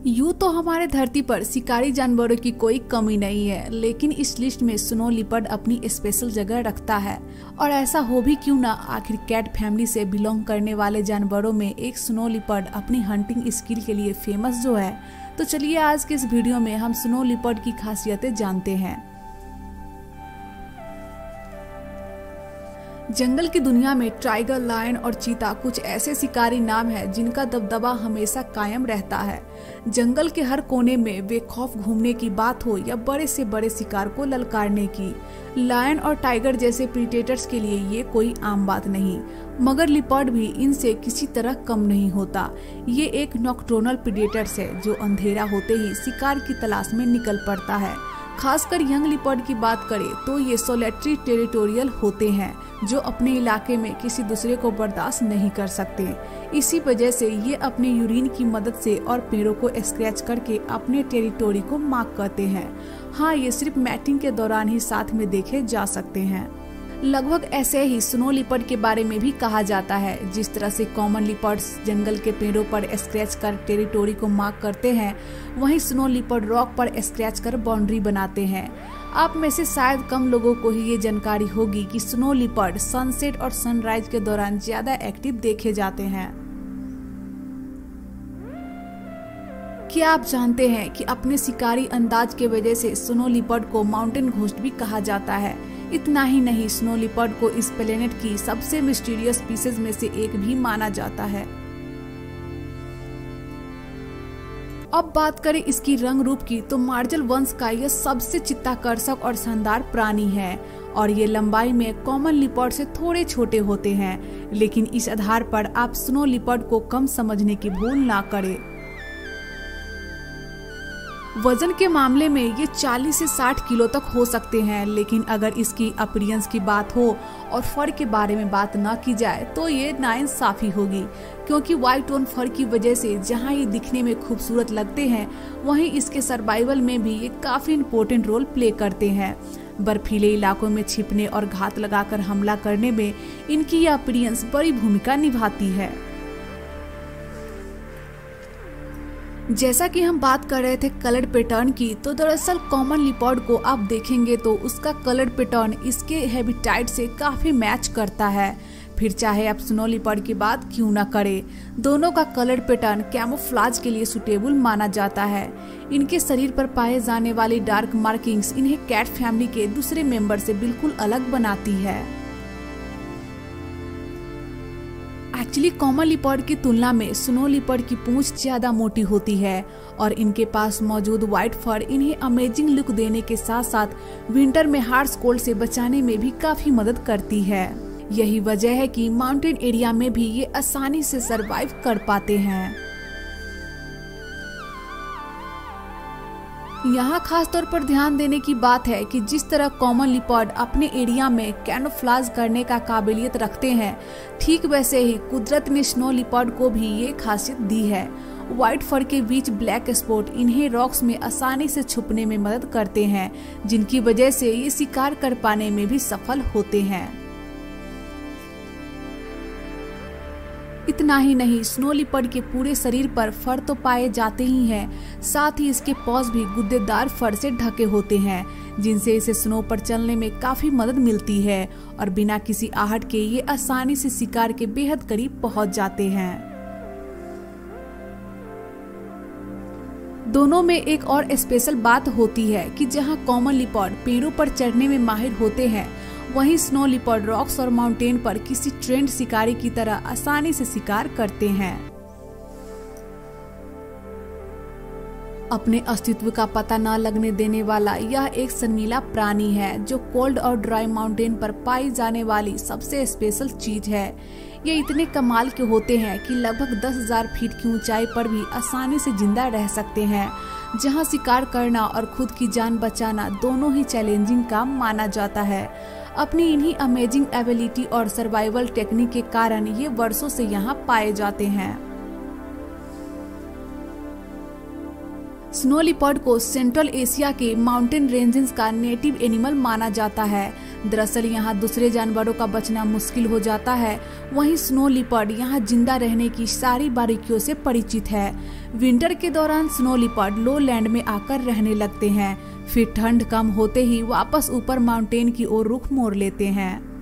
यूं तो हमारे धरती पर शिकारी जानवरों की कोई कमी नहीं है, लेकिन इस लिस्ट में स्नो लिपर्ड अपनी स्पेशल जगह रखता है। और ऐसा हो भी क्यों ना, आखिर कैट फैमिली से बिलोंग करने वाले जानवरों में एक स्नो लिपर्ड अपनी हंटिंग स्किल के लिए फेमस जो है। तो चलिए आज के इस वीडियो में हम स्नो लिपर्ड की खासियतें जानते हैं। जंगल की दुनिया में टाइगर, लायन और चीता कुछ ऐसे शिकारी नाम हैं जिनका दबदबा हमेशा कायम रहता है। जंगल के हर कोने में वे खौफ घूमने की बात हो या बड़े से बड़े शिकार को ललकारने की, लायन और टाइगर जैसे प्रीडेटर्स के लिए ये कोई आम बात नहीं, मगर लिपर्ड भी इनसे किसी तरह कम नहीं होता। ये एक नॉक्टर्नल प्रीडेटर्स है जो अंधेरा होते ही शिकार की तलाश में निकल पड़ता है। खासकर यंग लिपर्ड की बात करें तो ये सोलेटरी टेरिटोरियल होते हैं जो अपने इलाके में किसी दूसरे को बर्दाश्त नहीं कर सकते। इसी वजह से ये अपने यूरिन की मदद से और पेड़ों को स्क्रैच करके अपने टेरिटोरी को मार्क करते हैं। हाँ, ये सिर्फ मैटिंग के दौरान ही साथ में देखे जा सकते हैं। लगभग ऐसे ही स्नो लिपर्ड के बारे में भी कहा जाता है। जिस तरह से कॉमन लिपर्ड्स जंगल के पेड़ों पर स्क्रैच कर टेरिटोरी को मार्क करते हैं, वहीं स्नो लिपर्ड रॉक पर स्क्रैच कर बाउंड्री बनाते हैं। आप में से शायद कम लोगों को ही ये जानकारी होगी कि स्नो लिपर्ड सनसेट और सनराइज के दौरान ज्यादा एक्टिव देखे जाते हैं। क्या आप जानते हैं कि अपने शिकारी अंदाज के वजह से स्नो लिपर्ड को माउंटेन घोस्ट भी कहा जाता है। इतना ही नहीं, स्नो लिपर्ड को इस प्लेनेट की सबसे मिस्टीरियस स्पीशीज में से एक भी माना जाता है। अब बात करें इसकी रंग रूप की तो मार्जल वंश का यह सबसे चित्ताकर्षक और शानदार प्राणी है और ये लंबाई में कॉमन लिपर्ड से थोड़े छोटे होते हैं। लेकिन इस आधार पर आप स्नो लिपर्ड को कम समझने की भूल ना करें। वजन के मामले में ये 40 से 60 किलो तक हो सकते हैं, लेकिन अगर इसकी अपीयरेंस की बात हो और फर के बारे में बात ना की जाए तो ये नाइंसाफी होगी, क्योंकि व्हाइट टोन फर की वजह से जहां ये दिखने में खूबसूरत लगते हैं, वहीं इसके सर्वाइवल में भी ये काफी इम्पोर्टेंट रोल प्ले करते हैं। बर्फीले इलाकों में छिपने और घात लगाकर हमला करने में इनकी यह अपीयरेंस बड़ी भूमिका निभाती है। जैसा कि हम बात कर रहे थे कलर पैटर्न की, तो दरअसल कॉमन लिपर्ड को आप देखेंगे तो उसका कलर पैटर्न इसके हैबिटेट से काफी मैच करता है। फिर चाहे आप स्नो लिपर्ड की बात क्यों ना करें, दोनों का कलर पैटर्न कैमोफ्लाज के लिए सुटेबल माना जाता है। इनके शरीर पर पाए जाने वाली डार्क मार्किंग्स इन्हें कैट फैमिली के दूसरे मेंबर से बिल्कुल अलग बनाती है। एक्चुअली कॉमन लिपर्ड की तुलना में स्नो लिपर्ड की पूंछ ज्यादा मोटी होती है और इनके पास मौजूद व्हाइट फर इन्हें अमेजिंग लुक देने के साथ साथ विंटर में हार्श कोल्ड से बचाने में भी काफी मदद करती है। यही वजह है कि माउंटेन एरिया में भी ये आसानी से सरवाइव कर पाते हैं। यहाँ खास तौर पर ध्यान देने की बात है कि जिस तरह कॉमन लिपर्ड अपने एरिया में कैमोफ्लेज करने का काबिलियत रखते हैं, ठीक वैसे ही कुदरत ने स्नो लिपर्ड को भी ये खासियत दी है। व्हाइट फर के बीच ब्लैक स्पॉट इन्हें रॉक्स में आसानी से छुपने में मदद करते हैं, जिनकी वजह से ये शिकार कर पाने में भी सफल होते हैं। इतना ही नहीं, स्नो लिपर्ड के पूरे शरीर पर फर तो पाए जाते ही हैं, साथ ही इसके पॉज भी गुद्देदार फर से ढके होते हैं, जिनसे इसे स्नो पर चलने में काफी मदद मिलती है और बिना किसी आहट के ये आसानी से शिकार के बेहद करीब पहुंच जाते हैं। दोनों में एक और स्पेशल बात होती है कि जहां कॉमन लिपर्ड पेड़ों पर चढ़ने में माहिर होते हैं, वहीं स्नो लिपर्ड रॉक्स और माउंटेन पर किसी ट्रेंड शिकारी की तरह आसानी से शिकार करते हैं। अपने अस्तित्व का पता न लगने देने वाला यह एक शर्मीला प्राणी है जो कोल्ड और ड्राई माउंटेन पर पाई जाने वाली सबसे स्पेशल चीज है। ये इतने कमाल के होते हैं कि लगभग 10,000 फीट की ऊंचाई पर भी आसानी से जिंदा रह सकते हैं, जहां शिकार करना और खुद की जान बचाना दोनों ही चैलेंजिंग काम माना जाता है। अपनी इन्हीं अमेजिंग एबिलिटी और सर्वाइवल टेक्निक के कारण ये वर्षों से यहाँ पाए जाते हैं। स्नो लिपर्ड को सेंट्रल एशिया के माउंटेन रेंजेस का नेटिव एनिमल माना जाता है। दरअसल यहाँ दूसरे जानवरों का बचना मुश्किल हो जाता है, वहीं स्नो लिपर्ड यहाँ जिंदा रहने की सारी बारीकियों से परिचित है। विंटर के दौरान स्नो लिपर्ड लो लैंड में आकर रहने लगते हैं, फिर ठंड कम होते ही वापस ऊपर माउंटेन की ओर रुख मोड़ लेते हैं।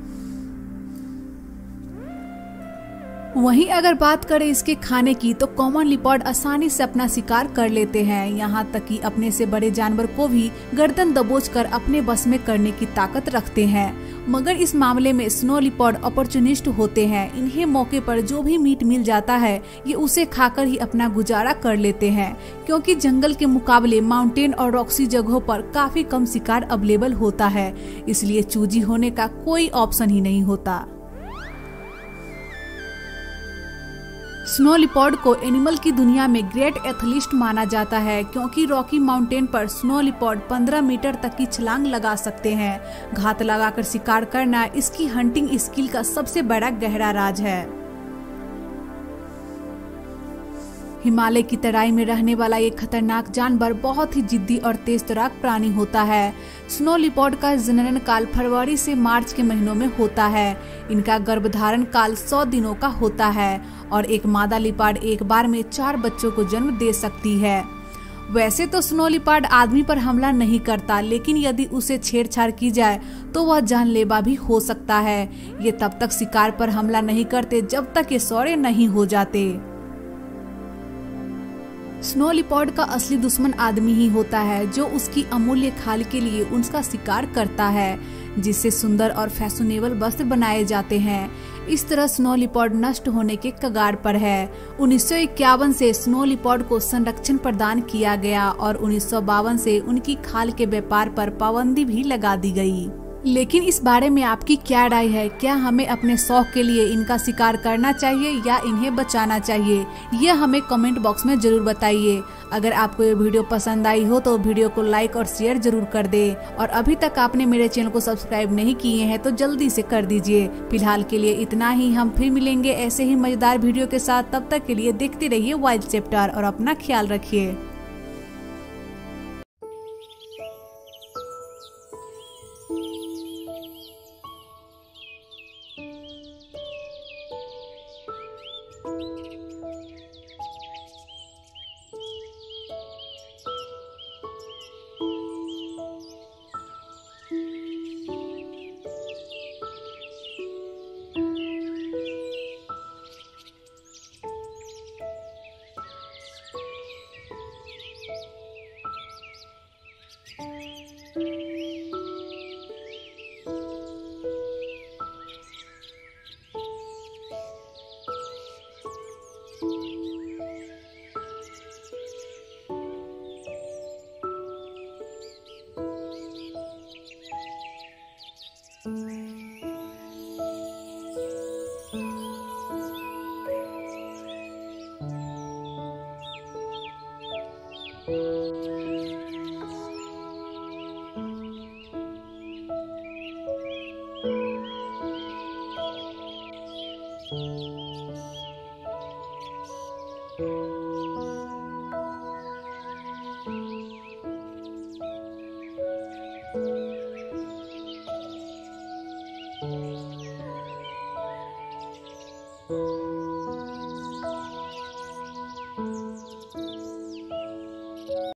वहीं अगर बात करें इसके खाने की तो कॉमन लिपर्ड आसानी से अपना शिकार कर लेते हैं, यहाँ तक कि अपने से बड़े जानवर को भी गर्दन दबोचकर अपने बस में करने की ताकत रखते हैं। मगर इस मामले में स्नो लिपर्ड अपॉर्चुनिस्ट होते हैं। इन्हें मौके पर जो भी मीट मिल जाता है ये उसे खाकर ही अपना गुजारा कर लेते हैं, क्योंकि जंगल के मुकाबले माउंटेन और रॉक्सी जगहों पर काफी कम शिकार अवेलेबल होता है, इसलिए चूजी होने का कोई ऑप्शन ही नहीं होता। स्नो लिपर्ड को एनिमल की दुनिया में ग्रेट एथलीट माना जाता है, क्योंकि रॉकी माउंटेन पर स्नो लिपर्ड 15 मीटर तक की छलांग लगा सकते हैं। घात लगाकर शिकार करना इसकी हंटिंग स्किल का सबसे बड़ा गहरा राज है। हिमालय की तराई में रहने वाला ये खतरनाक जानवर बहुत ही जिद्दी और तेज तर्राक प्राणी होता है। स्नो लिपर्ड का जनन काल फरवरी से मार्च के महीनों में होता है। इनका गर्भधारण काल 100 दिनों का होता है और एक मादा लिपर्ड एक बार में 4 बच्चों को जन्म दे सकती है। वैसे तो स्नो लिपर्ड आदमी पर हमला नहीं करता, लेकिन यदि उसे छेड़छाड़ की जाए तो वह जानलेवा भी हो सकता है। ये तब तक शिकार पर हमला नहीं करते जब तक ये सौरे नहीं हो जाते। स्नो लिपर्ड का असली दुश्मन आदमी ही होता है, जो उसकी अमूल्य खाल के लिए उसका शिकार करता है, जिससे सुंदर और फैशनेबल वस्त्र बनाए जाते हैं। इस तरह स्नो लिपर्ड नष्ट होने के कगार पर है। 1951 से स्नो लिपर्ड को संरक्षण प्रदान किया गया और 1952 से उनकी खाल के व्यापार पर पाबंदी भी लगा दी गई। लेकिन इस बारे में आपकी क्या राय है? क्या हमें अपने शौक के लिए इनका शिकार करना चाहिए या इन्हें बचाना चाहिए? ये हमें कमेंट बॉक्स में जरूर बताइए। अगर आपको ये वीडियो पसंद आई हो तो वीडियो को लाइक और शेयर जरूर कर दे, और अभी तक आपने मेरे चैनल को सब्सक्राइब नहीं किए हैं तो जल्दी से कर दीजिए। फिलहाल के लिए इतना ही, हम फिर मिलेंगे ऐसे ही मजेदार वीडियो के साथ। तब तक के लिए देखते रहिए वाइल्ड चैप्टर और अपना ख्याल रखिए।